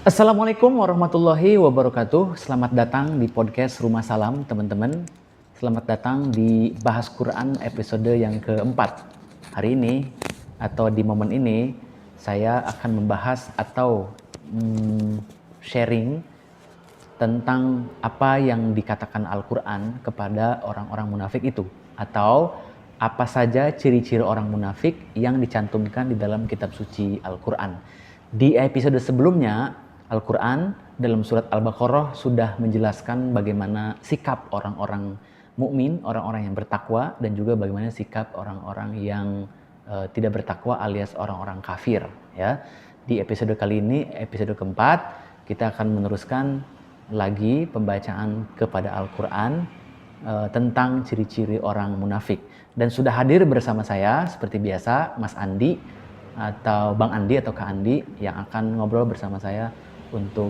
Assalamualaikum warahmatullahi wabarakatuh. Selamat datang di podcast Rumah Salam, teman-teman. Selamat datang di Bahas Quran episode yang keempat. Hari ini atau di momen ini, saya akan membahas atau sharing tentang apa yang dikatakan Al-Quran kepada orang-orang munafik itu, atau apa saja ciri-ciri orang munafik yang dicantumkan di dalam kitab suci Al-Quran. Di episode sebelumnya, Al-Quran dalam surat Al-Baqarah sudah menjelaskan bagaimana sikap orang-orang mukmin, orang-orang yang bertakwa, dan juga bagaimana sikap orang-orang yang tidak bertakwa alias orang-orang kafir. Ya, di episode kali ini, episode keempat, kita akan meneruskan lagi pembacaan kepada Al-Quran tentang ciri-ciri orang munafik. Dan sudah hadir bersama saya seperti biasa Mas Andi atau Bang Andi atau Kak Andi yang akan ngobrol bersama saya untuk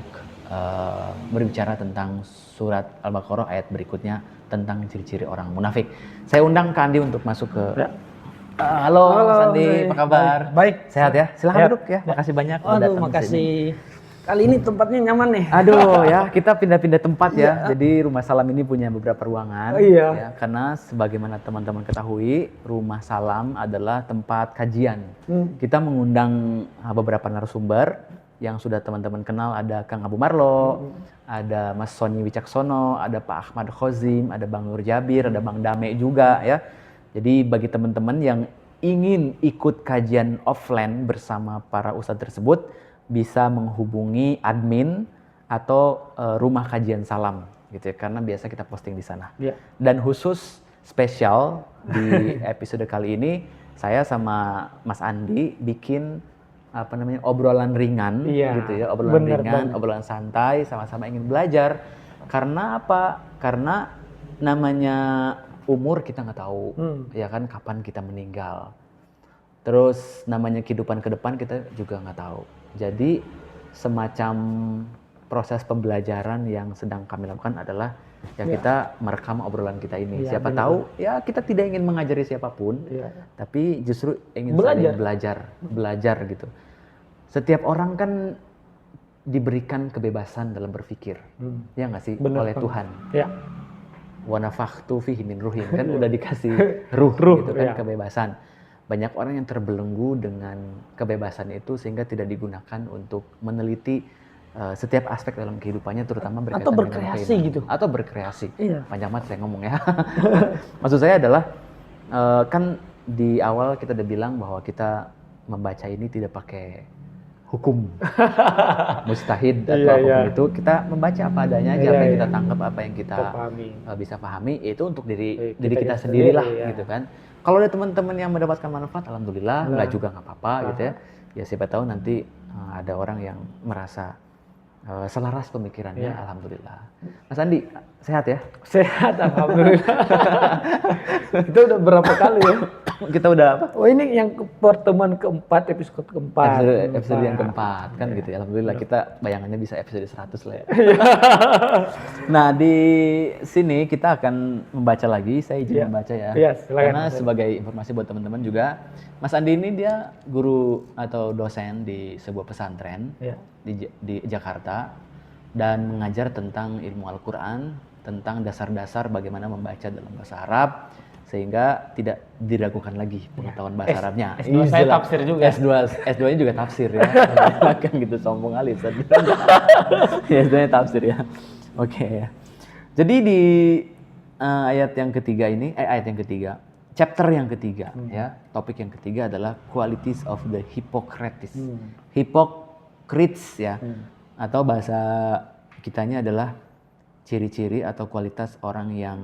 berbicara tentang surat Al-Baqarah ayat berikutnya tentang ciri-ciri orang munafik. Saya undang Kak Andi untuk masuk ke... Halo Mas Andi, apa kabar? Baik. Sehat ya? Silahkan duduk ya. Makasih banyak udah datang makasih. Kali ini tempatnya nyaman nih. Aduh ya, kita pindah-pindah tempat ya. Jadi Rumah Salam ini punya beberapa ruangan. Ya, karena sebagaimana teman-teman ketahui, Rumah Salam adalah tempat kajian. Kita mengundang beberapa narasumber yang sudah teman-teman kenal. Ada Kang Abu Marlo, ada Mas Sony Wicaksono, ada Pak Ahmad Khozim, ada Bang Nur Jabir, ada Bang Dame juga ya. Jadi bagi teman-teman yang ingin ikut kajian offline bersama para ustadz tersebut, bisa menghubungi admin atau rumah kajian salam gitu ya, karena biasa kita posting di sana. Dan khusus spesial di episode kali ini saya sama Mas Andi bikin obrolan ringan gitu ya, obrolan ringan, obrolan santai, sama-sama ingin belajar. Karena apa? Karena namanya umur kita nggak tahu ya kan kapan kita meninggal. Terus namanya kehidupan ke depan kita juga nggak tahu. Jadi semacam proses pembelajaran yang sedang kami lakukan adalah kita merekam obrolan kita ini. Siapa tahu ya kita tidak ingin mengajari siapapun, tapi justru ingin saling belajar gitu. Setiap orang kan diberikan kebebasan dalam berpikir, ya nggak sih? Oleh Tuhan. Wa nafakhtu fihi min ruhi, kan udah dikasih ruh gitu kan, kebebasan. Banyak orang yang terbelenggu dengan kebebasan itu sehingga tidak digunakan untuk meneliti setiap aspek dalam kehidupannya, terutama berkaitan atau berkreasi dengan gitu. Atau berkreasi. Panjang banget saya ngomong ya. Maksud saya adalah kan di awal kita udah bilang bahwa kita membaca ini tidak pakai hukum mustahid atau apapun itu, kita membaca apa adanya aja, apa yang kita tangkap, apa yang kita bisa pahami, itu untuk diri kita sendirilah gitu kan. Kalau ada teman-teman yang mendapatkan manfaat, alhamdulillah, nggak juga nggak apa-apa gitu ya. Ya siapa tahu nanti ada orang yang merasa selaras pemikirannya, alhamdulillah. Mas Andi, sehat ya? Sehat, alhamdulillah. Itu udah berapa kali ya? Kita udah apa? Oh ini yang pertemuan keempat, episode keempat. Episode yang keempat kan gitu ya. Alhamdulillah kita bayangannya bisa episode 100 lah ya. Nah di sini kita akan membaca lagi, saya izin membaca ya. Karena sebagai informasi buat teman-teman juga, Mas Andi ini dia guru atau dosen di sebuah pesantren di Jakarta dan mengajar tentang ilmu Al-Quran, tentang dasar-dasar bagaimana membaca dalam bahasa Arab, sehingga tidak diragukan lagi pengetahuan bahasa Arabnya. S2 saya tafsir juga. S2-nya juga tafsir ya. Kan gitu sombong kali. S2-nya tafsir ya. Oke ya. Jadi di ayat yang ketiga ini, chapter yang ketiga ya, topik yang ketiga adalah qualities of the hypocrites. Hypocrites ya. Atau bahasa kitanya adalah ciri-ciri atau kualitas orang yang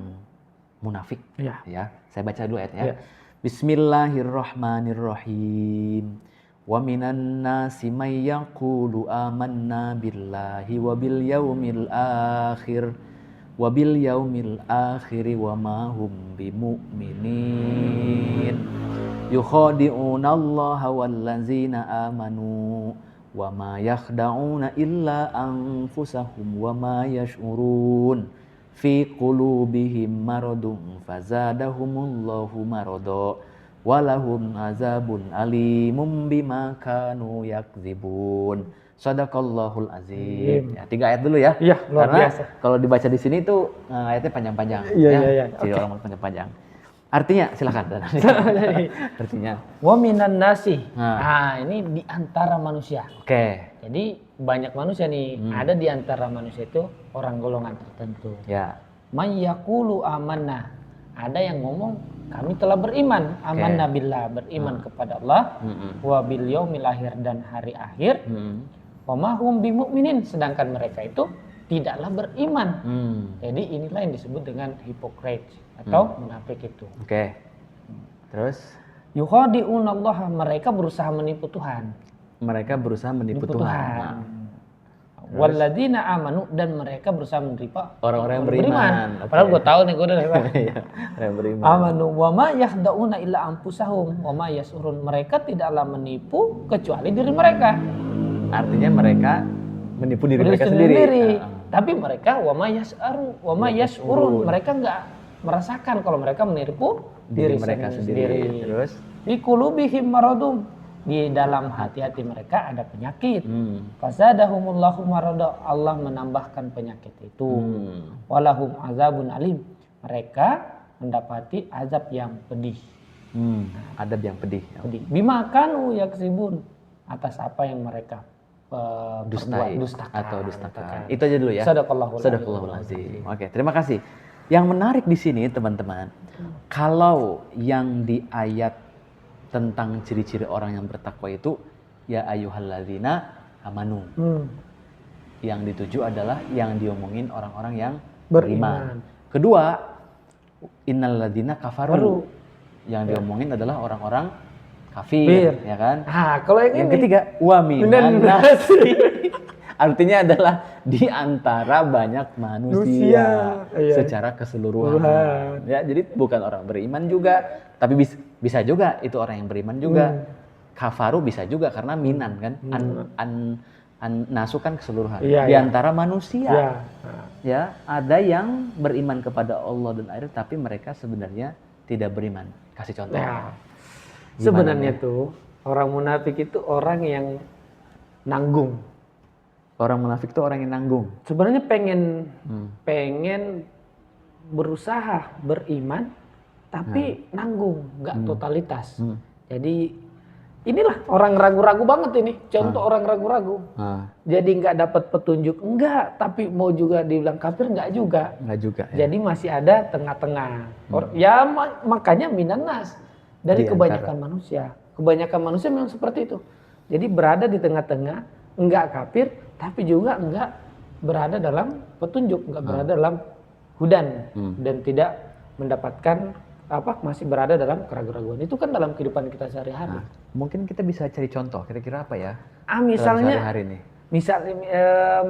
munafik ya. Saya baca dulu ayatnya. Bismillahirrahmanirrahim. Wa minan nasi may yaqulu amanna billahi wa bil yaumil akhir wa ma hum bimu'minin. Yukhadi'una Allaha wal ladzina amanu wa ma yakhda'una illa anfusahum wa ma yash'urun. Fi qulubihim maradun fazadahumullahu marada walahum azabun alimum bima kanu yakdzibun. Shadaqallahul azim. Ya, 3 ayat dulu ya. Iya, luar Karena biasa. kalau dibaca di sini tuh ayatnya panjang-panjang. Iya, ya. iya. Jadi Oke. orang panjang-panjang. Artinya silakan. Artinya. Wa minan nasi. Nah. Nah, ini di antara manusia. Oke. Jadi banyak manusia nih, ada di antara manusia itu orang golongan tertentu. Ya. May yaqulu amanna. Ada yang ngomong kami telah beriman, amanna billah, beriman kepada Allah, wa bil yaumil akhir dan hari akhir. Wa ma hum bimu'minin, sedangkan mereka itu tidaklah beriman. Jadi inilah yang disebut dengan hypocrite atau munafik itu. Oke. Terus Yukhadi'unallaha, mereka berusaha menipu Tuhan. mereka berusaha menipu Tuhan. Nah, Walladzina amanu, dan mereka berusaha menipu orang-orang yang beriman. Oke. Padahal gue tahu nih, gue udah lewat. Iya, orang yang beriman. Amanu wa ma yakhda'una illa anfusahum wa ma yash'urun, mereka tidaklah menipu kecuali diri mereka. Artinya mereka menipu diri mereka sendiri. Tapi mereka wa ma yash'urun, mereka enggak merasakan kalau mereka menipu diri mereka sendiri. Terus Fi qulubihim maradun, di dalam hati-hati mereka ada penyakit. Fazadahumullahu marada, Allah menambahkan penyakit itu. Walahum azabun alim, mereka mendapati azab yang pedih. adab yang pedih. Pedih. Bima kanu yaksibun, atas apa yang mereka Dustakan. Itu aja dulu ya. Shadaqallahul azim. Oke, terima kasih. Yang menarik di sini teman-teman, kalau yang di ayat tentang ciri-ciri orang yang bertakwa itu ya ayyuhalladzina amanu. Yang dituju adalah yang diomongin orang-orang yang beriman. Kedua, innalladzina kafaru. Yang diomongin adalah orang-orang kafir, ya kan? Nah, kalau yang ketiga, wa minan nasi. Artinya adalah di antara banyak manusia secara keseluruhan. Ya, jadi bukan orang beriman juga, tapi bisa juga itu orang yang beriman juga. Kafaru bisa juga karena minan kan, nasu kan keseluruhan. Di antara manusia. Ya, ada yang beriman kepada Allah dan akhir, tapi mereka sebenarnya tidak beriman. Kasih contoh. Ya. Sebenarnya tuh orang munafik itu orang yang nanggung. Orang munafik itu orang yang nanggung. Sebenarnya pengen berusaha beriman, tapi nanggung, nggak totalitas. Jadi inilah orang ragu-ragu banget ini. Contoh orang ragu-ragu. Jadi nggak dapat petunjuk, enggak. Tapi mau juga dibilang kafir, enggak juga. Enggak juga. Ya. Jadi masih ada tengah-tengah. Ya makanya minanas dari kebanyakan manusia. Kebanyakan manusia memang seperti itu. Jadi berada di tengah-tengah, enggak kafir, tapi juga enggak berada dalam petunjuk, enggak berada dalam hudan, dan tidak mendapatkan masih berada dalam keraguan-raguan. Itu kan dalam kehidupan kita sehari-hari. Mungkin kita bisa cari contoh, kira-kira apa ya? Misalnya hari ini.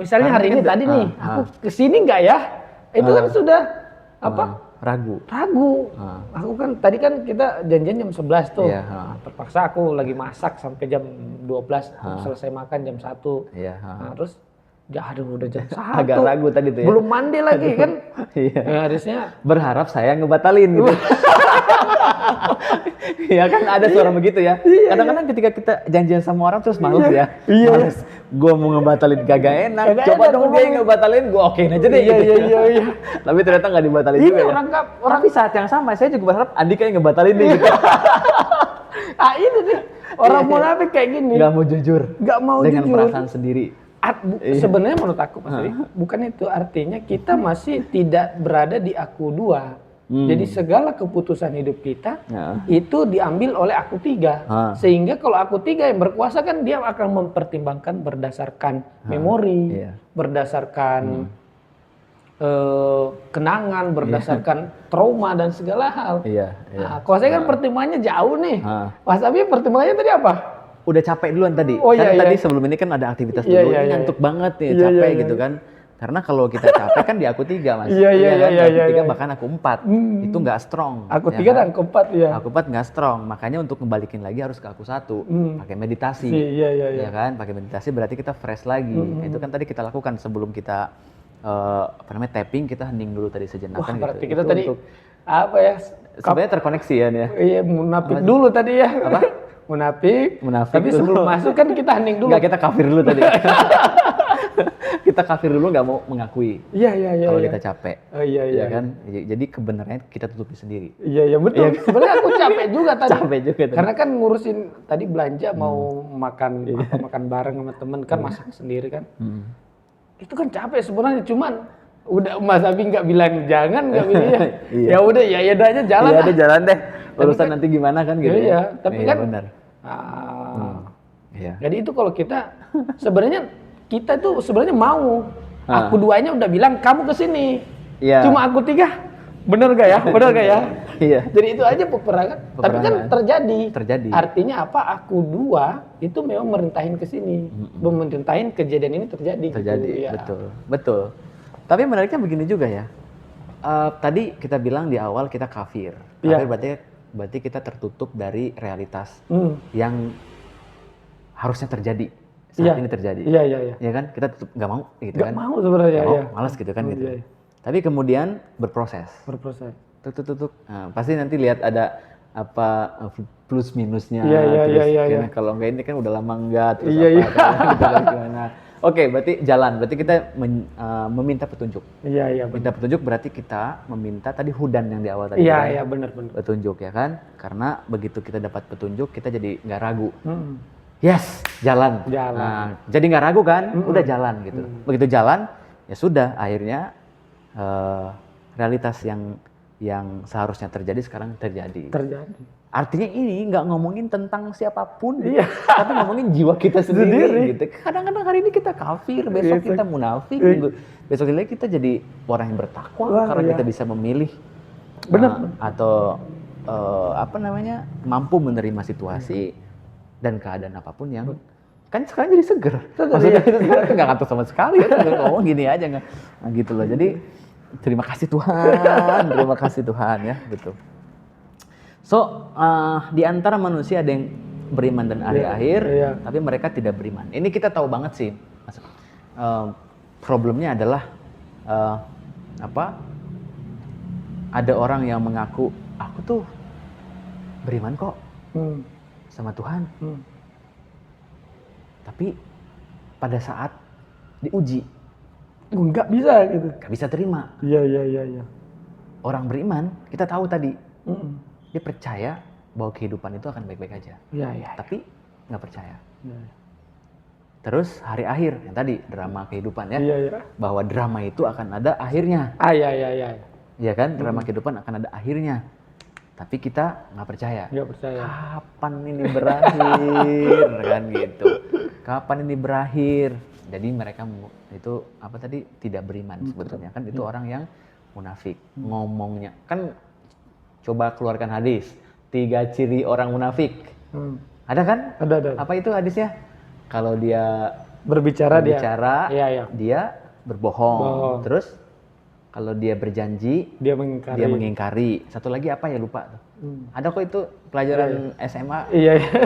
Misalnya hari ini tadi nih, aku kesini enggak ya? Itu kan sudah ragu. Aku kan tadi kan kita janjian jam 11 tuh. Terpaksa aku lagi masak sampai jam 12, selesai makan jam 1. Terus udah jam 1. Agak ragu tadi tuh ya. Belum mandi lagi kan. Harusnya berharap saya ngebatalin gitu. Ya kan ada suara begitu ya. Kadang-kadang ketika kita janjian sama orang terus males ya. Males. Gue mau ngebatalin kagak enak. Coba dong dia ngebatalin, gue okein aja deh. Iya. Tapi ternyata nggak dibatalin juga ya. Tapi saat yang sama saya juga berharap Andika yang ngebatalin nih gitu. Ini nih. Orang munafik kayak gini. Gak mau jujur. Gak mau dengan jujur. Dengan perasaan sendiri. Sebenarnya menurut aku bukan itu, artinya kita masih tidak berada di aku 2. Jadi segala keputusan hidup kita itu diambil oleh aku 3. Sehingga kalau aku 3 yang berkuasa kan dia akan mempertimbangkan berdasarkan memori, berdasarkan kenangan, berdasarkan trauma dan segala hal. Kalau saya kan pertimbangannya jauh nih. Mas Abi pertimbangannya tadi apa? Udah capek duluan tadi. Tadi sebelum ini kan ada aktivitas dulu, ngantuk banget nih, capek gitu kan. Karena kalau kita capek kan di aku 3 Mas. Aku 3 bahkan aku 4. Itu nggak strong. Aku 3 dan aku 4 ya. Aku 4 nggak strong. Makanya untuk ngebalikin lagi harus ke aku 1. Pakai meditasi. Ya kan? Pakai meditasi berarti kita fresh lagi. Itu kan tadi kita lakukan sebelum kita tapping, kita hening dulu tadi sejenak. Wah, kan berarti gitu. kita tadi apa ya? Sebenarnya terkoneksi ya nih. Iya, munafik dulu tadi ya. Apa? Munafik. Tapi dulu. sebelum masuk kan kita hening dulu. Enggak, kita kafir dulu tadi. Kita kafir dulu, nggak mau mengakui. Iya. Kalau kita capek. Oh, iya. Ya kan? Jadi kebenarannya kita tutupi sendiri. Iya betul. Sebenarnya aku capek juga tadi. Capek juga tadi. Karena kan ngurusin tadi belanja mau makan makan bareng sama temen kan masak sendiri kan. Itu kan capek sebenarnya, cuman udah Mas Abi nggak bilang jangan, nggak bilang ya udah ya aja jalan. Ya udah jalan deh. Urusan nanti gimana kan gitu. Iya, tapi kan benar. Iya. Jadi itu kalau kita sebenarnya kita tuh sebenarnya mau. Aku duanya udah bilang kamu kesini. Iya. Cuma aku 3. Bener gak ya? Iya. Jadi itu aja peperangan. Tapi kan terjadi. Artinya apa? Aku 2 itu memang merintahin kesini. Merintahin kejadian ini terjadi. Gitu, ya. Betul. Tapi menariknya begini juga ya. Tadi kita bilang di awal kita kafir. Kafir berarti kita tertutup dari realitas yang harusnya terjadi. Saat ini terjadi. Iya. Ya kan? Kita tutup, nggak mau gitu kan. Nggak mau sebenarnya. Malas gitu kan gitu. Iya. Tapi kemudian berproses. Tuk. Nah, pasti nanti lihat ada apa plus minusnya. Iya. Kalau nggak ini kan udah lama nggak. Terus gimana. Oke, berarti jalan. Berarti kita meminta petunjuk. Iya. Minta petunjuk berarti kita meminta tadi hudan yang di awal tadi. Iya, benar. Petunjuk ya kan? Karena begitu kita dapat petunjuk, kita jadi nggak ragu. Yes, jalan. Nah, jadi nggak ragu kan? Udah jalan gitu. Begitu jalan, ya sudah. Akhirnya realitas yang seharusnya terjadi sekarang terjadi. Artinya ini nggak ngomongin tentang siapapun, tapi ngomongin jiwa kita sendiri. Gitu. Kadang-kadang hari ini kita kafir, besok kita munafik, besok lagi kita jadi orang yang bertakwa karena kita bisa memilih, atau mampu menerima situasi dan keadaan apapun yang kan sekarang jadi seger. Maksudnya sekarang nggak ngantuk sama sekali, ngomong gini aja nggak gitu loh. Jadi terima kasih Tuhan ya, betul. So, di antara manusia ada yang beriman dan hari akhir, tapi mereka tidak beriman. Ini kita tahu banget sih. Problemnya adalah ada orang yang mengaku, aku tuh beriman kok sama Tuhan. Tapi pada saat diuji, nggak bisa gitu. Nggak bisa terima. Iya. Orang beriman, kita tahu tadi. Dia percaya bahwa kehidupan itu akan baik-baik aja. Iya. Tapi nggak percaya. Terus hari akhir, yang tadi drama kehidupan ya. Iya. Bahwa drama itu akan ada akhirnya. Iya. Iya kan, drama kehidupan akan ada akhirnya. Tapi kita nggak percaya. Nggak percaya. Kapan ini berakhir kan gitu. Kapan ini berakhir? Jadi mereka itu tidak beriman sebetulnya kan, itu orang yang munafik. Ngomongnya kan. Coba keluarkan hadis 3 ciri orang munafik. Ada kan? Ada. Apa itu hadisnya? Kalau dia berbicara dia berbohong. Terus kalau dia berjanji dia mengingkari. Satu lagi apa ya, lupa tuh. Ada kok itu pelajaran SMA.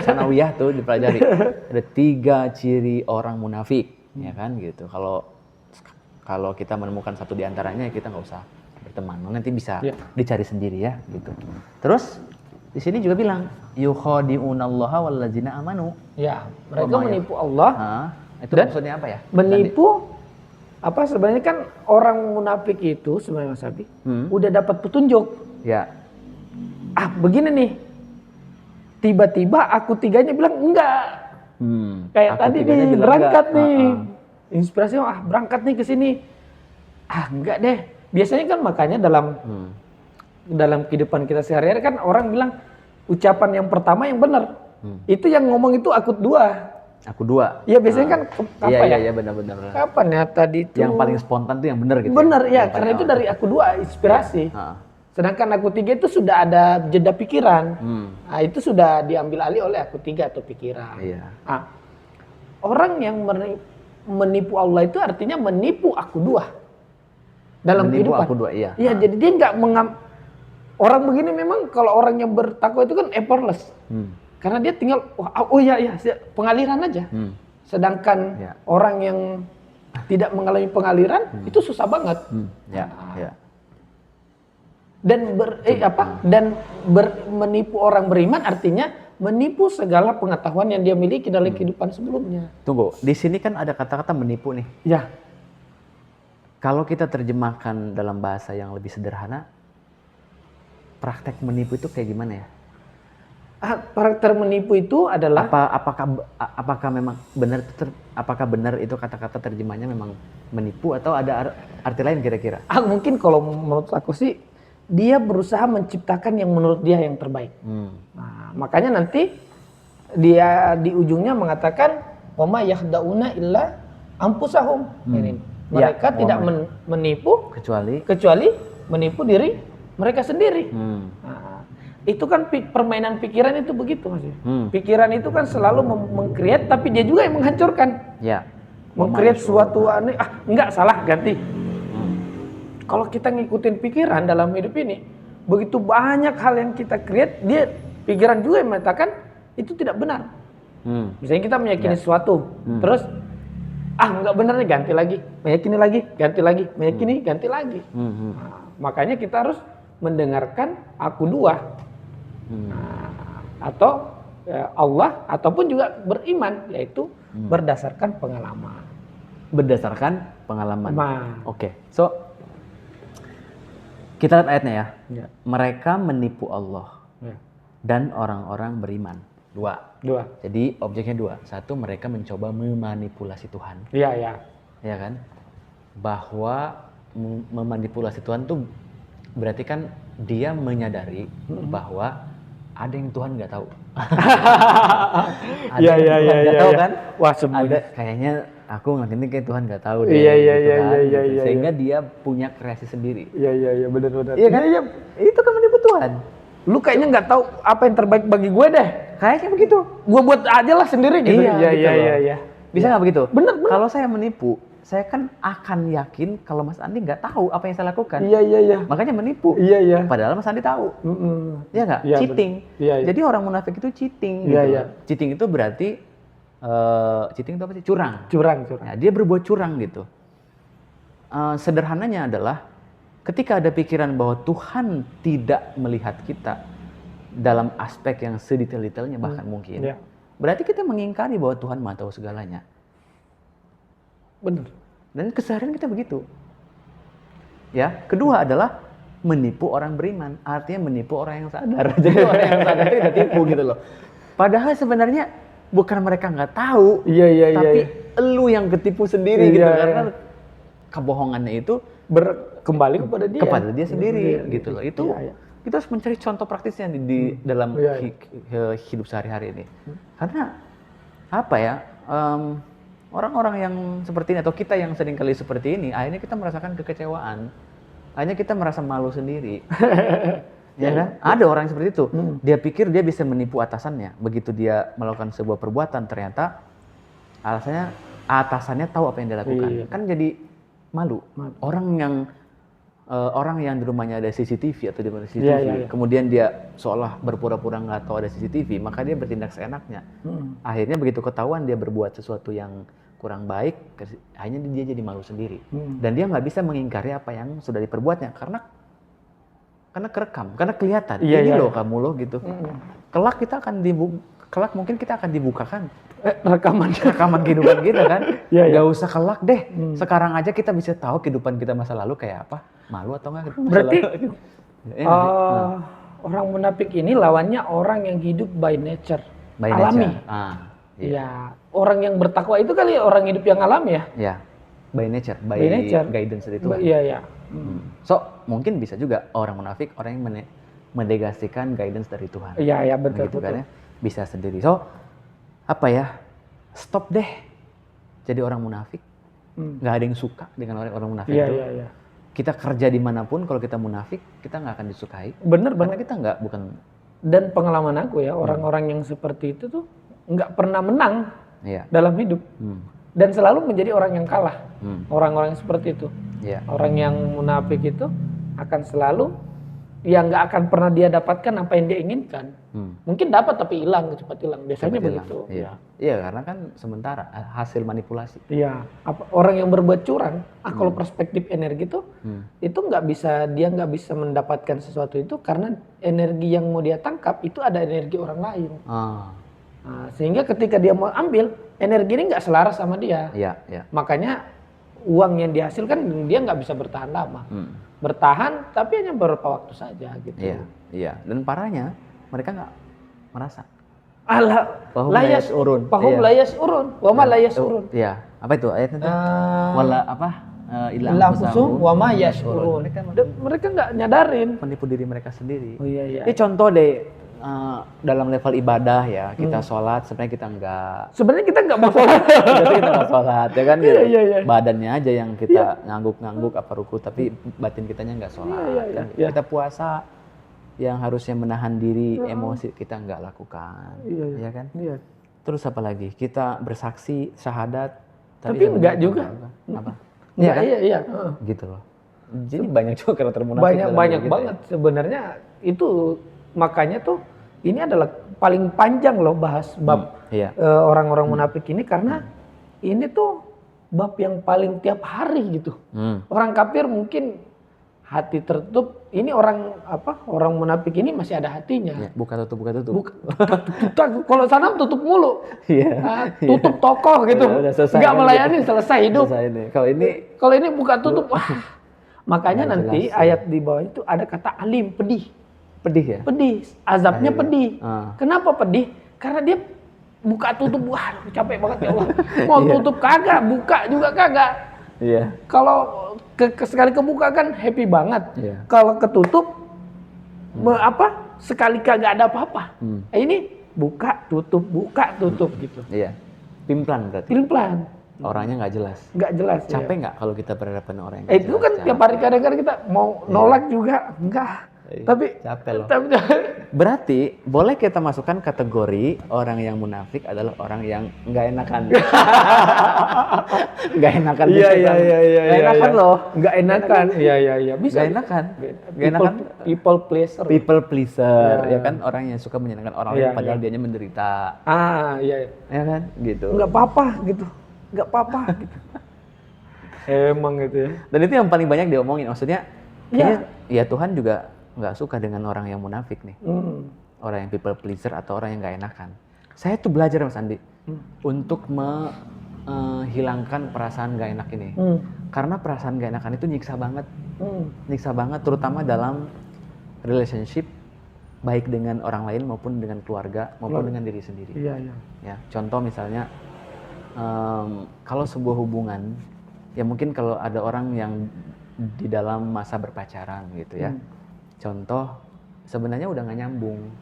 Sanawiyah tuh dipelajari. Ada 3 ciri orang munafik, ya kan gitu. Kalau kita menemukan satu di antaranya, kita nggak usah berteman, nanti bisa dicari sendiri ya gitu. Terus di sini juga bilang yukhadi'unallaha wallazina amanu. Ya, mereka menipu Allah. Itu maksudnya apa ya? Menipu apa sebenarnya kan orang munafik itu sebenarnya Mas Abi udah dapat petunjuk. Ya. Begini nih. Tiba-tiba aku 3-nya bilang enggak. Kayak tadi nih berangkat nih. Inspirasinya berangkat nih ke sini. Enggak deh. Biasanya kan makanya dalam kehidupan kita sehari-hari kan orang bilang ucapan yang pertama yang benar. Itu yang ngomong itu aku 2. Iya biasanya kan Iya benar-benar. Kapan ya tadi itu? Yang paling spontan tuh yang benar gitu. Benar ya, karena itu dari aku 2 inspirasi. Sedangkan aku 3 itu sudah ada jeda pikiran. Nah, itu sudah diambil alih oleh aku 3 atau pikiran. Iya. Orang yang menipu Allah itu artinya menipu aku 2. Dalam menipu kehidupan. Aku 2, iya. Iya, jadi dia nggak orang begini memang kalau orang yang bertakwa itu kan effortless. Karena dia tinggal pengaliran aja. Sedangkan orang yang tidak mengalami pengaliran itu susah banget. Dan menipu orang beriman artinya menipu segala pengetahuan yang dia miliki dalam kehidupan sebelumnya. Tunggu, di sini kan ada kata-kata menipu nih. Ya. Kalau kita terjemahkan dalam bahasa yang lebih sederhana, praktek menipu itu kayak gimana ya? Karakter menipu itu adalah apakah memang benar apakah benar itu kata-kata terjemahnya memang menipu atau ada arti lain kira-kira? Mungkin kalau menurut aku sih dia berusaha menciptakan yang menurut dia yang terbaik. Nah, makanya nanti dia di ujungnya mengatakan wama yakhdauna illa anfusahum. Ini mereka tidak menipu kecuali menipu diri mereka sendiri. Nah, itu kan permainan pikiran itu begitu Mas. Pikiran itu kan selalu meng-create tapi dia juga yang menghancurkan. Ya. Meng-create suatu aneh, enggak salah ganti. Kalau kita ngikutin pikiran dalam hidup ini, begitu banyak hal yang kita create, dia pikiran juga yang mengatakan itu tidak benar. Misalnya kita meyakini sesuatu, terus enggak benar nih ganti lagi, meyakini lagi, ganti lagi, meyakini, ganti lagi. Nah, makanya kita harus mendengarkan aku dua. Atau Allah ataupun juga beriman, yaitu berdasarkan pengalaman. Berdasarkan pengalaman. Oke. So kita lihat ayatnya ya. Mereka menipu Allah dan orang-orang beriman. Dua. Jadi objeknya dua. Satu, mereka mencoba memanipulasi Tuhan. Iya. Ya kan? Bahwa memanipulasi Tuhan tuh berarti kan dia menyadari bahwa ada yang Tuhan nggak tahu. Ada yang Tuhan nggak tahu kan? Wah, ada kayaknya aku ngeliatin kayak Tuhan nggak tahu deh. Iya. Sehingga dia punya kreasi sendiri. Iya, benar. Iya kan? Iya. Itu kan menipu Tuhan. Lu kayaknya nggak tahu apa yang terbaik bagi gue deh. Kayaknya begitu. Gue buat aja lah sendiri gitu. Iya. Bisa nggak begitu? Bener. Kalau saya menipu, saya kan akan yakin kalau Mas Andi nggak tahu apa yang saya lakukan. Iya. Makanya menipu. Iya. Padahal Mas Andi tahu. Iya nggak? Iya, cheating. Iya. Jadi orang munafik itu cheating. Iya, gitu. iya. Cheating itu berarti cheating itu apa sih? Curang. Ya, dia berbuat curang gitu. Sederhananya adalah ketika ada pikiran bahwa Tuhan tidak melihat kita dalam aspek yang sedetail-detailnya bahkan mungkin. Iya. Berarti kita mengingkari bahwa Tuhan Maha tahu segalanya. Benar. Dan keseharian kita begitu. Ya, kedua adalah menipu orang beriman, artinya menipu orang yang sadar. Jadi orang yang sadar itu kita tipu gitu loh. Padahal sebenarnya bukan mereka nggak tahu, tapi elu yang ketipu sendiri gitu karena kebohongannya itu kembali kepada dia sendiri gitu loh. Itu kita harus mencari contoh praktisnya di dalam hidup sehari-hari ini. Karena apa ya? Orang-orang yang seperti ini atau kita yang seringkali seperti ini, akhirnya kita merasakan kekecewaan. Akhirnya kita merasa malu sendiri. Ya kan? Ada orang yang seperti itu. Dia pikir dia bisa menipu atasannya. Begitu dia melakukan sebuah perbuatan, ternyata alasannya atasannya tahu apa yang dia lakukan. Kan jadi malu. Orang yang di rumahnya ada CCTV atau di mana CCTV, kemudian dia seolah berpura-pura nggak tahu ada CCTV, maka dia bertindak seenaknya. Akhirnya begitu ketahuan dia berbuat sesuatu yang kurang baik, akhirnya dia jadi malu sendiri. Dan dia nggak bisa mengingkari apa yang sudah diperbuatnya karena kerekam, karena kelihatan. Ini loh kamu loh gitu. Kelak mungkin kita akan dibukakan rekaman kehidupan kita kan. Gak usah kelak deh. Sekarang aja kita bisa tahu kehidupan kita masa lalu kayak apa. Malu atau enggak? Berarti orang munafik ini lawannya orang yang hidup by nature. Alami. Ya, orang yang bertakwa itu kali orang hidup yang alami ya. Ya. By nature. Guidance dari Tuhan. Iya. So, mungkin bisa juga orang munafik, orang yang mendegasikan guidance dari Tuhan. Iya, betul. Gitu kan ya. Bisa sendiri. So, apa ya? Stop deh jadi orang munafik. Nggak ada yang suka dengan orang munafik itu. Iya. Kita kerja dimanapun, kalau kita munafik, kita nggak akan disukai. Bener. Karena kita bukan. Dan pengalaman aku ya, orang-orang yang seperti itu tuh nggak pernah menang dalam hidup. Dan selalu menjadi orang yang kalah. Orang-orang yang seperti itu. Orang yang munafik itu akan selalu yang nggak akan pernah dia dapatkan apa yang dia inginkan. Mungkin dapat tapi hilang, cepat hilang. Biasanya Cepat hilang. begitu. Iya. Iya, karena kan sementara hasil manipulasi. Iya. Orang yang berbuat curang, kalau perspektif energi itu dia nggak bisa mendapatkan sesuatu itu karena energi yang mau dia tangkap itu ada energi orang lain. Nah, sehingga ketika dia mau ambil, energi ini nggak selaras sama dia. Iya, iya. Makanya uang yang dihasilkan dia nggak bisa bertahan lama. Bertahan tapi hanya beberapa waktu saja gitu. Iya, iya. Dan parahnya mereka nggak merasa. Pahum layas urun. Pahum layas urun. Wama layas urun. Iya. Apa itu ayatnya tuh? Wala apa? Ilang kusum wama yas urun. Mereka nggak nyadarin. Menipu diri mereka sendiri. Oh iya iya. Ini contoh deh dalam level ibadah ya, kita sholat sebenarnya kita enggak. Sebenarnya kita nggak mau sholat. Kita nggak sholat ya kan? Iya. Badannya aja yang kita ngangguk-ngangguk apa ruku, tapi batin kitanya nggak sholat. Iya. Kita puasa yang harusnya menahan diri emosi kita nggak lakukan, ya kan? Iya. Terus apa lagi? Kita bersaksi syahadat, tapi enggak juga. Apa? Iya kan? Iya. Gitu loh. Jadi banyak juga karakter munafik. Banyak banget sebenarnya itu. Makanya tuh ini adalah paling panjang loh bahas bab orang-orang munafik ini karena ini tuh bab yang paling tiap hari gitu. Orang kafir mungkin hati tertutup, ini orang munafik ini masih ada hatinya. Ya, buka tutup. Kalau sana tutup mulu. Tutup toko gitu. Nggak melayani gitu. Selesai hidup. Kalau ini buka tutup. Makanya nanti ayat di bawah itu ada kata alim, pedih. Pedih ya? Pedih, azabnya pedih. Kenapa pedih? Karena dia buka tutup, wah capek banget ya Allah. Mau tutup kagak, buka juga kagak. Iya. Kalau sekali kebuka kan happy banget. Kalau ketutup, sekali kagak ada apa-apa. Ini buka tutup gitu. Iya. Pimplan berarti. Pimplan. Orangnya nggak jelas. Nggak jelas. Capek nggak kalau kita berhadapan dengan orang yang nggak jelas? Itu kan tiap hari kadang-kadang kita mau nolak juga, enggak. Tapi capek loh. Berarti boleh kita masukkan kategori orang yang munafik adalah orang yang nggak enakan. Nggak enakan. Iya. Nggak enakan loh. Nggak enakan. Iya. Bisa. Nggak enakan. Nggak enakan. People pleaser. People pleaser. Ya kan, orang yang suka menyenangkan orang lain padahal dianya menderita. Iya. Ya kan, gitu. Nggak apa-apa gitu. Gitu. Emang gitu ya. Dan itu yang paling banyak diomongin. Maksudnya, ya Tuhan juga nggak suka dengan orang yang munafik nih, orang yang people pleaser atau orang yang nggak enakan. Saya tuh belajar Mas Andi untuk menghilangkan perasaan nggak enak ini, karena perasaan nggak enakan itu nyiksa banget, terutama dalam relationship baik dengan orang lain maupun dengan keluarga maupun dengan diri sendiri. Iya. Ya, contoh misalnya kalau sebuah hubungan, ya mungkin kalau ada orang yang di dalam masa berpacaran gitu ya. Contoh, sebenarnya udah nggak nyambung,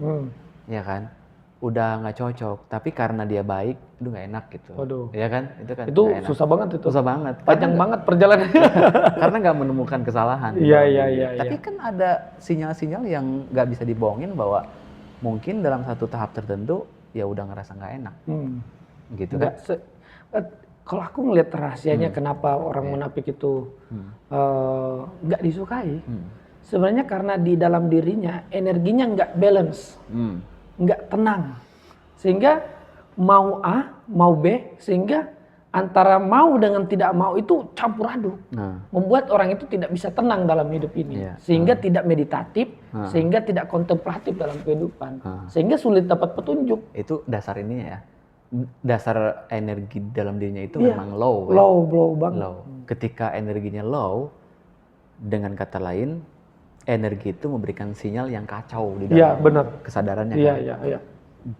ya kan? Udah nggak cocok, tapi karena dia baik, itu nggak enak gitu. Waduh. Ya kan? Itu kan itu susah banget itu. Susah banget. Panjang banget perjalanannya. Karena nggak menemukan kesalahan. Iya. Tapi kan ada sinyal-sinyal yang nggak bisa dibohongin bahwa mungkin dalam satu tahap tertentu, ya udah ngerasa nggak enak. Gitu kan? Kalau aku ngeliat rahasianya kenapa orang munafik itu nggak disukai. Sebenarnya karena di dalam dirinya energinya nggak balance, nggak tenang, sehingga mau A, mau B, sehingga antara mau dengan tidak mau itu campur aduk, membuat orang itu tidak bisa tenang dalam hidup ini, sehingga tidak meditatif, sehingga tidak kontemplatif dalam kehidupan, sehingga sulit dapat petunjuk. Itu dasar ini ya, dasar energi dalam dirinya itu memang low. Low banget. Ketika energinya low, dengan kata lain, energi itu memberikan sinyal yang kacau di dalam kesadarannya. Iya.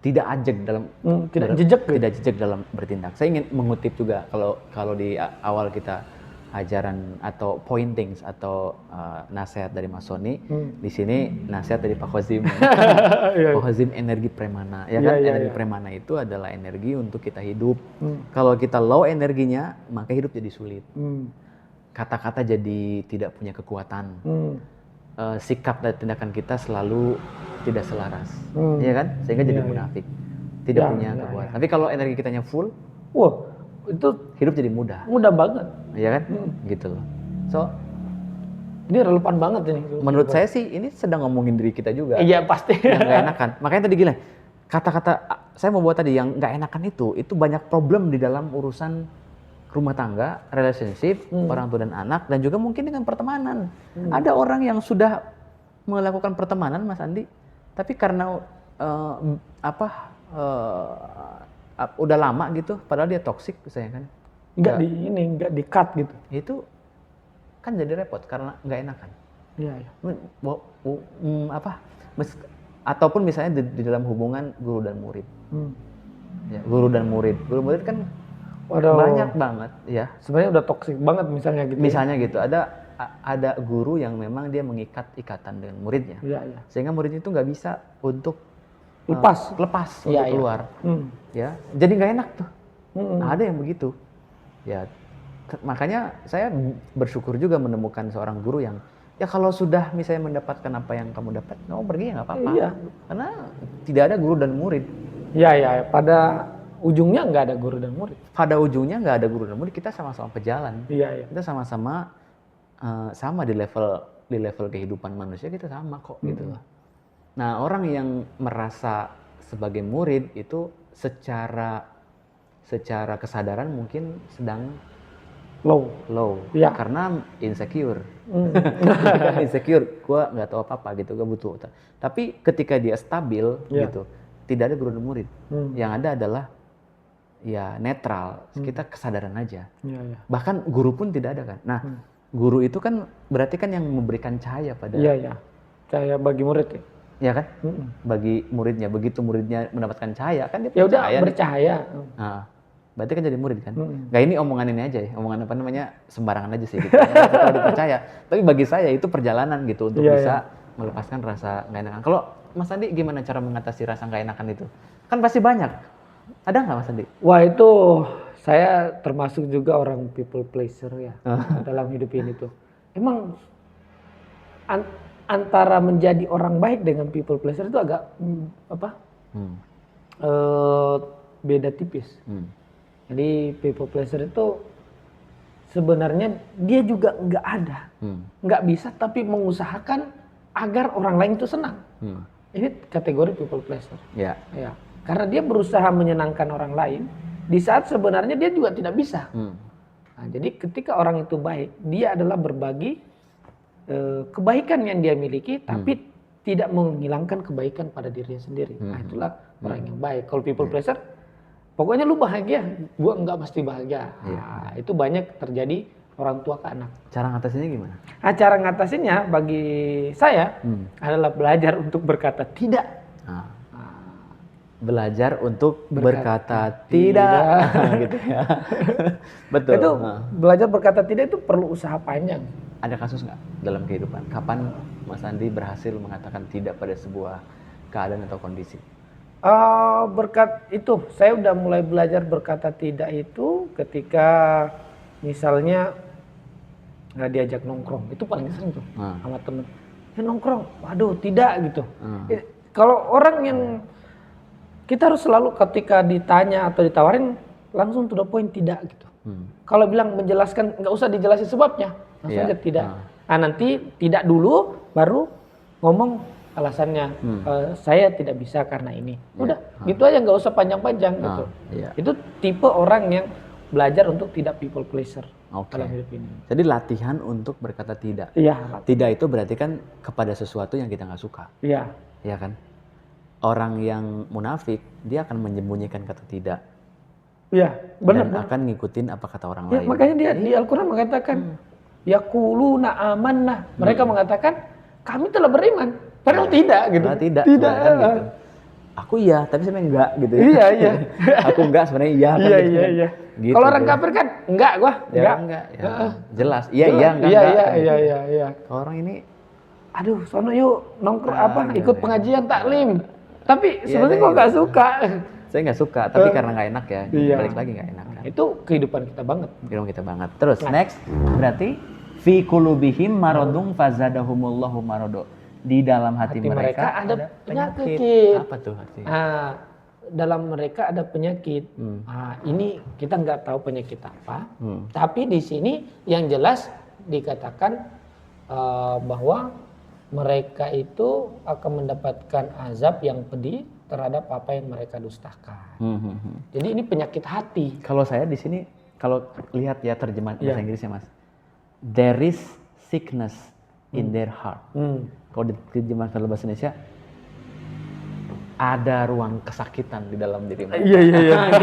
Tidak ajak dalam tidak jejak dalam bertindak. Saya ingin mengutip juga kalau di awal kita ajaran atau pointings atau nasihat dari Mas Sony, di sini nasihat dari Pak Khozim. Pak Khozim energi premana, ya kan? Energi premana itu adalah energi untuk kita hidup. Kalau kita low energinya, maka hidup jadi sulit. Kata-kata jadi tidak punya kekuatan. Sikap dan tindakan kita selalu tidak selaras, ya kan? Sehingga jadi munafik, tidak punya kekuatan. Tapi kalau energi kitanya full, itu hidup jadi mudah banget, ya kan? Gitu loh. So Ini relevan banget ini. Menurut saya sih ini sedang ngomongin diri kita juga. Iya pasti. Yang nggak enakan. Makanya tadi gila, kata-kata saya mau buat tadi yang nggak enakan itu banyak problem di dalam urusan rumah tangga, relationship, orang tua dan anak, dan juga mungkin dengan pertemanan. Ada orang yang sudah melakukan pertemanan, Mas Andi, tapi karena udah lama gitu, padahal dia toksik misalnya kan. Nggak di-cut gitu. Itu kan jadi repot karena nggak enakan. Iya. Ataupun misalnya di dalam hubungan guru dan murid. Ya, guru murid kan banyak banget ya. Sebenarnya udah toksik banget misalnya gitu. Misalnya gitu, ada guru yang memang dia mengikat ikatan dengan muridnya. Iya. Sehingga muridnya itu nggak bisa untuk lepas untuk keluar. Ya, jadi nggak enak tuh. Ada yang begitu. Ya, makanya saya bersyukur juga menemukan seorang guru yang ya kalau sudah misalnya mendapatkan apa yang kamu dapat, kamu pergi ya nggak apa-apa. Iya. Karena tidak ada guru dan murid. Iya. Pada ujungnya nggak ada guru dan murid. Pada ujungnya nggak ada guru dan murid, kita sama-sama pejalan. Iya. Kita sama-sama sama di level kehidupan manusia, kita sama kok gitu loh. Nah, orang yang merasa sebagai murid itu secara kesadaran mungkin sedang low. Ya. Karena insecure. Insecure, gue nggak tahu apa gitu, gue butuh. Tapi ketika dia stabil gitu, tidak ada guru dan murid. Yang ada adalah ya netral, kita kesadaran aja. Bahkan guru pun tidak ada kan. Nah, guru itu kan berarti kan yang memberikan cahaya pada. Iya. Cahaya bagi murid ya. Ya kan? Bagi muridnya, begitu muridnya mendapatkan cahaya kan dia ya udah cahaya bercahaya. Nah, berarti kan jadi murid kan? Nggak, ini omongan ini aja ya, omongan apa namanya sembarangan aja sih gitu. Kalau dipercaya. Tapi bagi saya itu perjalanan gitu untuk bisa melepaskan rasa nggak enakan. Kalau Mas Andi gimana cara mengatasi rasa nggak enakan itu? Kan pasti banyak. Ada nggak Mas Andi? Wah itu saya termasuk juga orang people pleaser ya dalam hidup ini tuh. Emang antara menjadi orang baik dengan people pleaser itu agak beda tipis. Jadi people pleaser itu sebenarnya dia juga nggak ada, nggak bisa tapi mengusahakan agar orang lain itu senang. Ini kategori people pleaser. Ya. Karena dia berusaha menyenangkan orang lain di saat sebenarnya dia juga tidak bisa. Nah, jadi ketika orang itu baik, dia adalah berbagi kebaikan yang dia miliki, tapi tidak menghilangkan kebaikan pada dirinya sendiri. Nah itulah orang yang baik. Kalau people pleaser, pokoknya lu bahagia, gua enggak pasti bahagia. Nah, itu banyak terjadi orang tua ke anak. Cara ngatasinnya gimana? Nah, cara ngatasinnya bagi saya adalah belajar untuk berkata tidak. Belajar untuk berkata tidak. Gitu ya. Betul. Itu belajar berkata tidak itu perlu usaha panjang. Ada kasus nggak dalam kehidupan? Kapan Mas Andi berhasil mengatakan tidak pada sebuah keadaan atau kondisi? Berkat itu, saya udah mulai belajar berkata tidak itu ketika misalnya diajak nongkrong, itu paling sering tuh sama temen. Nongkrong, waduh tidak gitu. Kalau orang yang kita harus selalu ketika ditanya atau ditawarin langsung to the point tidak gitu. Kalau bilang menjelaskan nggak usah dijelasin sebabnya, langsung aja tidak. Nah nanti tidak dulu baru ngomong alasannya. Saya tidak bisa karena ini. Udah gitu aja, nggak usah panjang-panjang gitu. Itu tipe orang yang belajar untuk tidak people pleaser dalam hidup ini. Jadi latihan untuk berkata tidak. Tidak itu berarti kan kepada sesuatu yang kita nggak suka. Iya kan? Orang yang munafik dia akan menyembunyikan kata tidak. Iya, benar. Dan akan ngikutin apa kata orang lain. Makanya dia di Al-Quran mengatakan yaquluna amanna. Mereka mengatakan kami telah beriman. Padahal tidak gitu. Tidak. Kan, gitu. Aku iya, tapi sebenarnya enggak gitu. Iya. Aku enggak, sebenarnya iya. Kan, iya. Gitu, kalau orang kafir kan enggak gua. Enggak. Ya, jelas. Iya. Kalau orang ini aduh, sono yuk nongkrong ikut pengajian taklim. Tapi sebenarnya kok nggak suka. Saya nggak suka, tapi karena nggak enak ya. Balik lagi nggak enak. Kan? Itu kehidupan kita banget. Terus next, berarti fi qulubihim maradun fazadahumullahu marado. Di dalam hati mereka ada penyakit. Apa tuh artinya? Dalam mereka ada penyakit. Ini kita nggak tahu penyakit apa. Tapi di sini yang jelas dikatakan bahwa mereka itu akan mendapatkan azab yang pedih terhadap apa yang mereka dustakan. Jadi ini penyakit hati. Kalau saya di sini, kalau lihat ya terjemahan bahasa Inggrisnya Mas, there is sickness in their heart. Kalau diterjemahkan dalam bahasa Indonesia, ada ruang kesakitan di dalam diri mereka. Iya.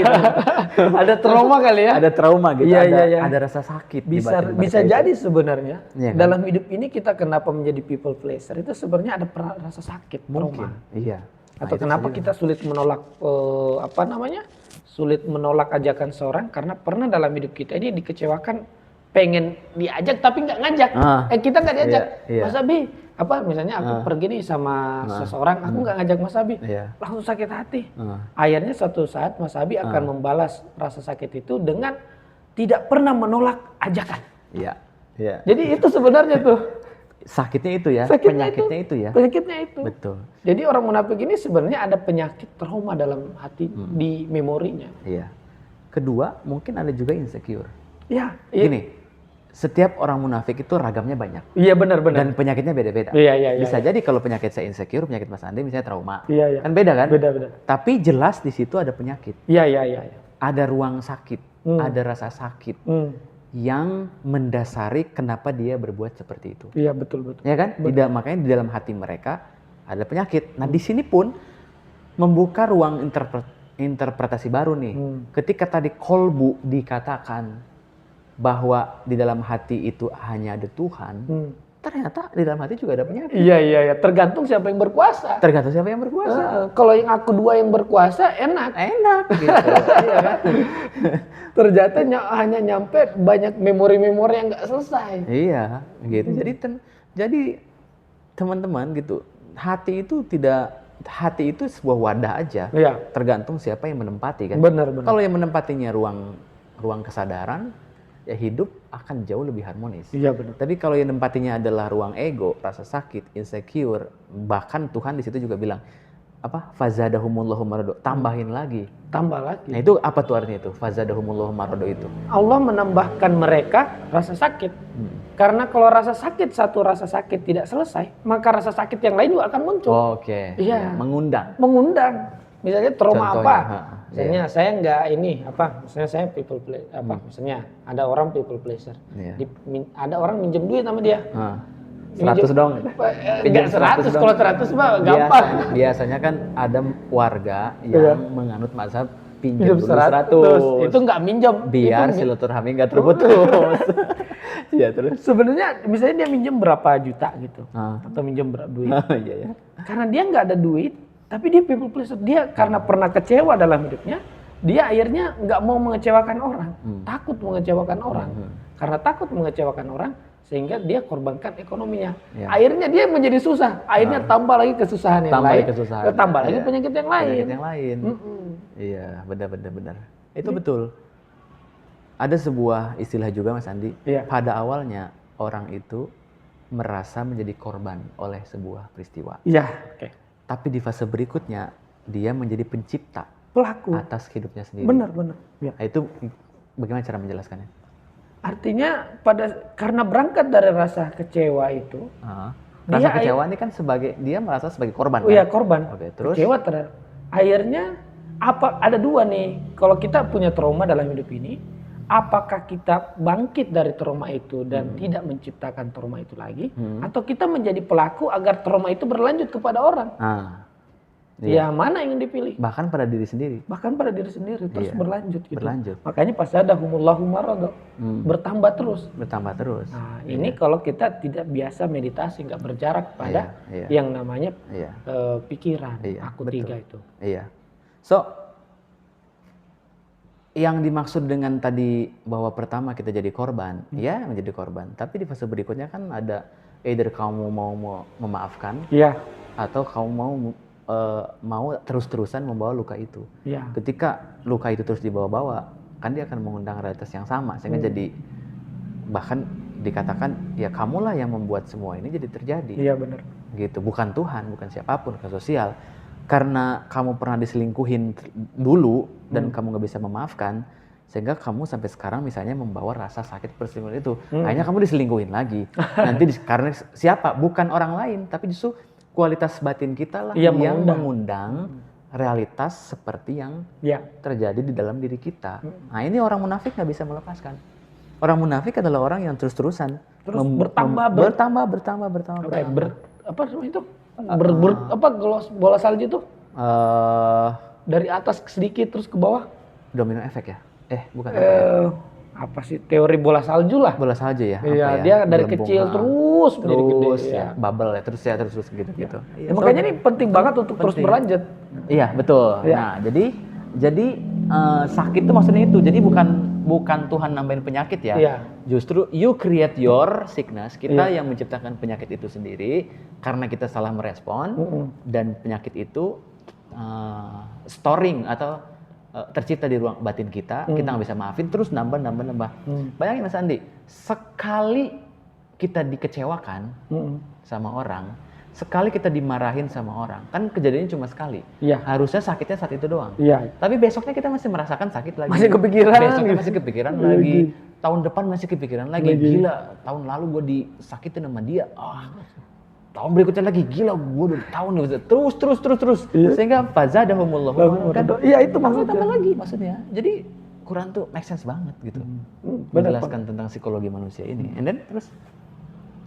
Gitu. Ada trauma kali ya? Ada trauma gitu, ada rasa sakit. Bisa jadi sebenarnya kan? dalam hidup ini kita kenapa menjadi people pleaser itu sebenarnya ada rasa sakit, mungkin. trauma. Iya. Atau kenapa kita sulit menolak sulit menolak ajakan seorang karena pernah dalam hidup kita ini dikecewakan, pengen diajak tapi nggak ngajak. Kita nggak diajak. Mas Abi, misalnya aku pergi nih sama seseorang, aku nggak ngajak Mas Abi, langsung sakit hati. Akhirnya suatu saat Mas Abi akan membalas rasa sakit itu dengan tidak pernah menolak ajakan. Iya. Jadi itu sebenarnya tuh sakitnya itu ya, penyakitnya itu ya. Penyakitnya itu. Betul. Jadi orang munafik ini sebenarnya ada penyakit trauma dalam hati di memorinya. Iya. Kedua, mungkin ada juga insecure. Iya. Gini, setiap orang munafik itu ragamnya banyak. Iya benar. Dan penyakitnya beda-beda. Iya. Bisa jadi kalau penyakit saya insecure, penyakit Mas Andi misalnya trauma. Iya. Kan beda kan? Beda. Tapi jelas di situ ada penyakit. Iya. Ada ruang sakit, ada rasa sakit yang mendasari kenapa dia berbuat seperti itu. Iya betul. Ya kan? Makanya di dalam hati mereka ada penyakit. Nah di sini pun membuka ruang interpretasi baru nih. Ketika tadi kolbu dikatakan bahwa di dalam hati itu hanya ada Tuhan, ternyata di dalam hati juga ada penyakit. Iya. Tergantung siapa yang berkuasa. Kalau yang aku dua yang berkuasa enak gitu. Iya kan? Ternyata hanya nyampe banyak memori-memori yang nggak selesai. Iya, gitu. Jadi teman-teman gitu, hati itu sebuah wadah aja. Iya. Tergantung siapa yang menempati kan. Benar. Kalau yang menempatinya ruang kesadaran, ya hidup akan jauh lebih harmonis. Iya benar. Tapi kalau yang menempatinya adalah ruang ego, rasa sakit, insecure, bahkan Tuhan di situ juga bilang fazadahumullahu marado, tambahin lagi. Tambah lagi. Nah itu apa tuh artinya itu? Fazadahumullahu marado itu. Allah menambahkan mereka rasa sakit. Karena kalau rasa sakit tidak selesai, maka rasa sakit yang lain juga akan muncul. Oke. Iya. Mengundang. Misalnya trauma Contohnya, misalnya saya nggak misalnya saya people pleaser, misalnya ada orang people pleaser. Ada orang minjem duit sama dia. 100 dong. Enggak 100, kalau 100 mah gampang. Biasanya kan ada warga yang menganut mazhab pinjam dulu 100. Itu nggak minjem. Biar silaturahmi nggak terputus. Iya terus. Sebenarnya misalnya dia minjem berapa juta gitu. Atau minjem berapa duit. Iya. Karena dia nggak ada duit, tapi dia people pleaser. Dia karena pernah kecewa dalam hidupnya, dia akhirnya nggak mau mengecewakan orang. Takut mengecewakan orang. Karena takut mengecewakan orang, sehingga dia korbankan ekonominya. Akhirnya dia menjadi susah. Akhirnya tambah lagi kesusahan yang lain. Tambah lagi penyakit yang lain. Iya, benar. Itu betul. Ada sebuah istilah juga Mas Andi. Pada awalnya orang itu merasa menjadi korban oleh sebuah peristiwa. Iya. Tapi di fase berikutnya dia menjadi pencipta, pelaku atas hidupnya sendiri. Benar. Nah, itu bagaimana cara menjelaskannya? Artinya karena berangkat dari rasa kecewa itu, rasa kecewa ini kan dia merasa sebagai korban. Iya, korban. Oke, terus kecewa akhirnya ada dua nih. Kalau kita punya trauma dalam hidup ini, apakah kita bangkit dari trauma itu dan tidak menciptakan trauma itu lagi, atau kita menjadi pelaku agar trauma itu berlanjut kepada orang? Ya mana yang dipilih? Bahkan pada diri sendiri. Terus berlanjut gitu. Berlanjut. Makanya fazadahumullahu marado, bertambah terus. Nah, ini kalau kita tidak biasa meditasi, nggak berjarak pada yang namanya pikiran, aku betul. 3 itu. Iya. So yang dimaksud dengan tadi bahwa pertama kita jadi korban, ya menjadi korban. Tapi di fase berikutnya kan ada either kamu mau memaafkan, atau kamu mau terus-terusan membawa luka itu. Ketika luka itu terus dibawa-bawa, kan dia akan mengundang realitas yang sama, sehingga jadi bahkan dikatakan ya kamulah yang membuat semua ini jadi terjadi. Iya benar. Gitu, bukan Tuhan, bukan siapapun ke sosial. Karena kamu pernah diselingkuhin dulu dan kamu nggak bisa memaafkan, Sehingga kamu sampai sekarang misalnya membawa rasa sakit perselingkuhan itu. Akhirnya kamu diselingkuhin lagi. Nanti karena siapa? Bukan orang lain, tapi justru kualitas batin kita lah yang mengundang realitas seperti yang terjadi di dalam diri kita. Nah ini orang munafik nggak bisa melepaskan. Orang munafik adalah orang yang terus-terusan bertambah. Bola salju itu? Dari atas sedikit terus ke bawah? Domino efek ya? Bukan. Apa sih teori bola salju lah? Bola salju ya? Iya, dia dari kecil terus menjadi gede. Ya, bubble ya, terus gitu. Ya, makanya ini penting banget untuk terus berlanjut. Iya, betul. Nah, jadi sakit itu maksudnya itu. Jadi bukan Tuhan nambahin penyakit ya. Justru you create your sickness. Kita yang menciptakan penyakit itu sendiri karena kita salah merespon dan penyakit itu storing atau tercipta di ruang batin kita nggak bisa maafin, terus nambah. Bayangin Mas Andi, sekali kita dikecewakan sama orang, sekali kita dimarahin sama orang, kan kejadiannya cuma sekali. Harusnya sakitnya saat itu doang. Tapi besoknya kita masih merasakan sakit lagi. Masih kepikiran. Besoknya masih kepikiran lagi. Tahun depan masih kepikiran lagi. Gila, tahun lalu gue disakitin sama dia. Tahun berikutnya lagi, gila gue udah tahun terus. Sehingga fazadahumullahu kan. Iya itu maksudnya. Tambah lagi maksudnya. Jadi Quran tuh make sense banget gitu. Menjelaskan tentang psikologi manusia ini. And then terus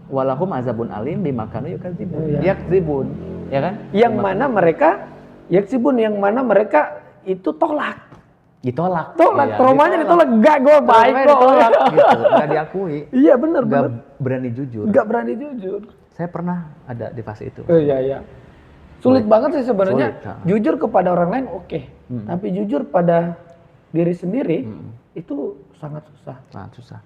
walahum azabun alim bima kanu yukadzibun. Yakdzibun, ya kan? Yang mana mereka itu tolak. Ditolak. Traumanya ditolak. Enggak, gue baik kok. Ditolak gitu. Enggak diakui. Iya benar. Enggak berani jujur. Enggak berani jujur. Saya pernah ada di fase itu. Iya. Sulit banget sih sebenarnya. Jujur kepada orang lain oke. Tapi jujur pada diri sendiri itu sangat susah. Sangat susah.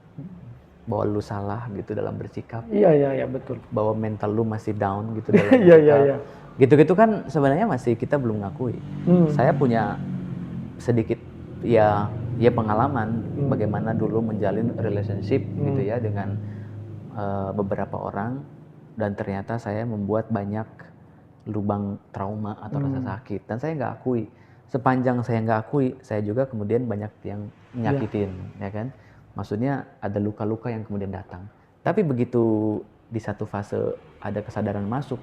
Bahwa lu salah gitu dalam bersikap. Iya betul. Bahwa mental lu masih down gitu dalam bersikap. Iya. Gitu-gitu kan sebenarnya masih kita belum ngakui. Saya punya sedikit ya pengalaman bagaimana dulu menjalin relationship gitu ya dengan beberapa orang. Dan ternyata saya membuat banyak lubang trauma atau rasa sakit. Dan saya nggak akui. Sepanjang saya nggak akui, saya juga kemudian banyak yang nyakitin, ya kan? Maksudnya ada luka-luka yang kemudian datang. Tapi begitu di satu fase ada kesadaran masuk,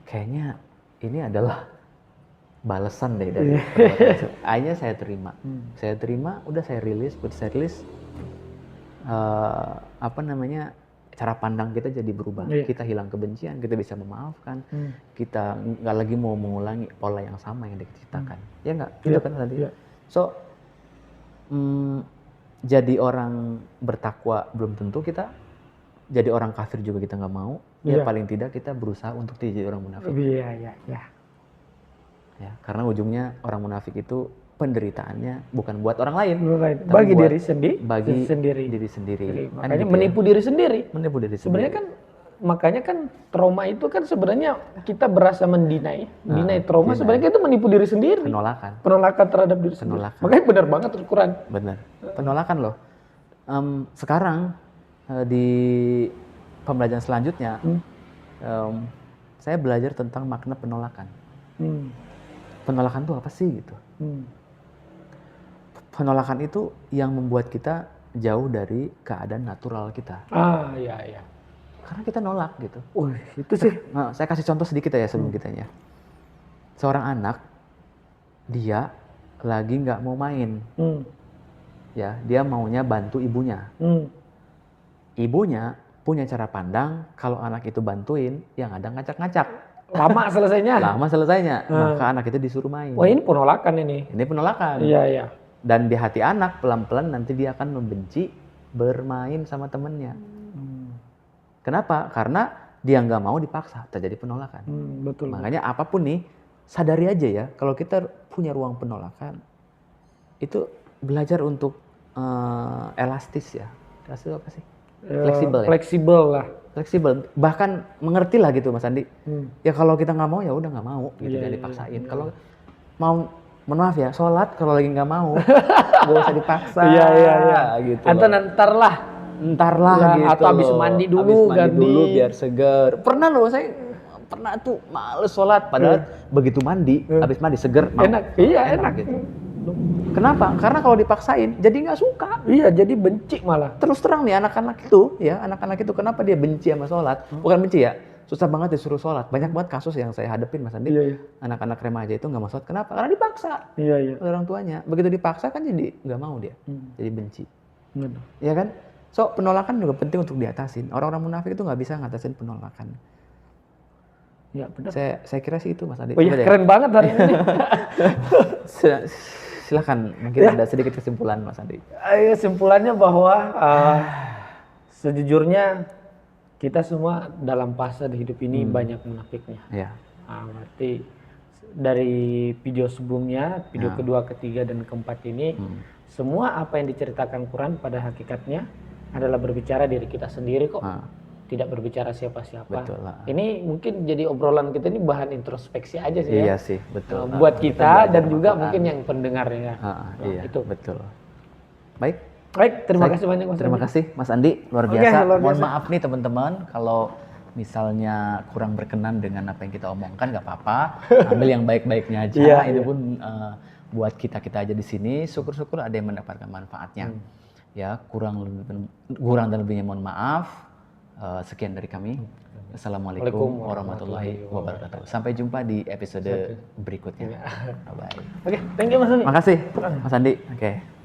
kayaknya ini adalah balasan deh dari akhirnya saya terima. Saya terima, udah saya rilis, cara pandang kita jadi berubah. Kita hilang kebencian, kita bisa memaafkan, kita nggak lagi mau mengulangi pola yang sama yang diciptakan. Ya nggak? Gitu kan tadi. So, jadi orang bertakwa belum tentu kita, jadi orang kafir juga kita nggak mau. Ya paling tidak kita berusaha untuk tidak jadi orang munafik. Iya. Ya, karena ujungnya orang munafik itu penderitaannya bukan buat orang lain, bagi diri sendiri. Makanya kan menipu diri sendiri. Sebenarnya kan makanya kan trauma itu kan sebenarnya kita berasa mendinai trauma sebenarnya itu menipu diri sendiri. Penolakan terhadap diri sendiri. Makanya benar banget Al-Quran. Benar. Penolakan loh. Sekarang di pembelajaran selanjutnya saya belajar tentang makna penolakan. Penolakan itu apa sih gitu? Penolakan itu yang membuat kita jauh dari keadaan natural kita. Iya. Karena kita nolak gitu. Itu sih. Nah, saya kasih contoh sedikit ya sebelum kita ya. Seorang anak, dia lagi nggak mau main. Ya, dia maunya bantu ibunya. Ibunya punya cara pandang, kalau anak itu bantuin, yang ada ngacak-ngacak. Lama selesainya. Maka anak itu disuruh main. Wah ini penolakan ini. Ini penolakan. Iya. Dan di hati anak pelan-pelan nanti dia akan membenci bermain sama temennya. Kenapa? Karena dia nggak mau dipaksa, terjadi penolakan. Betul. Makanya apapun nih, sadari aja ya, kalau kita punya ruang penolakan, itu belajar untuk elastis ya. Elastis apa sih? Fleksibel. Bahkan mengerti lah gitu Mas Andi. Ya kalau kita nggak mau ya udah nggak mau gitu, jangan dipaksain. Kalau mau, mohon maaf ya, sholat kalau lagi nggak mau, gak usah dipaksa. Iya. Gitu. Atau ntar lah gitu. Atau habis mandi dulu biar seger. Pernah loh saya males sholat, padahal begitu mandi, habis mandi seger. Enak gitu. Kenapa? Karena kalau dipaksain jadi nggak suka. Iya, jadi benci malah. Terus terang nih anak-anak itu kenapa dia benci sama sholat? Bukan benci ya, susah banget disuruh sholat. Banyak banget kasus yang saya hadepin Mas Andi. Iya. Anak-anak remaja itu nggak mau sholat. Kenapa? Karena dipaksa Iya. oleh orang tuanya. Begitu dipaksa kan jadi nggak mau dia, jadi benci. Benar. Ya kan? So penolakan juga penting untuk diatasin. Orang-orang munafik itu nggak bisa ngatasin penolakan. Ya benar. Saya kira sih itu Mas Andi. Oh iya, keren banget hari ini. Silakan, mungkin ada sedikit kesimpulan Mas Andi. Kesimpulannya bahwa sejujurnya kita semua dalam fase di hidup ini banyak munafiknya. Ya. Berarti dari video sebelumnya, video kedua, ketiga, dan keempat ini, semua apa yang diceritakan Quran pada hakikatnya adalah berbicara diri kita sendiri kok. Tidak berbicara siapa-siapa. Betul lah. Ini mungkin jadi obrolan kita ini bahan introspeksi aja sih Iya ya. sih, betul. Buat kita dan juga mungkin yang pendengarnya. Iya, itu. betul. Baik, Terima kasih banyak Mas terima Andi. kasih Mas Andi, luar Oke, biasa. luar Mohon biasa. maaf nih teman-teman kalau misalnya kurang berkenan dengan apa yang kita omongkan, nggak apa-apa. Ambil yang baik-baiknya aja. Iya, Ini pun buat kita aja di sini. Syukur-syukur ada yang mendapatkan manfaatnya. Ya, kurang dan lebihnya mohon maaf. Sekian dari kami. Assalamualaikum warahmatullahi wabarakatuh. Sampai jumpa di episode berikutnya. Bye-bye. Oke, thank you Mas Andi. Makasih Mas Andi. Oke.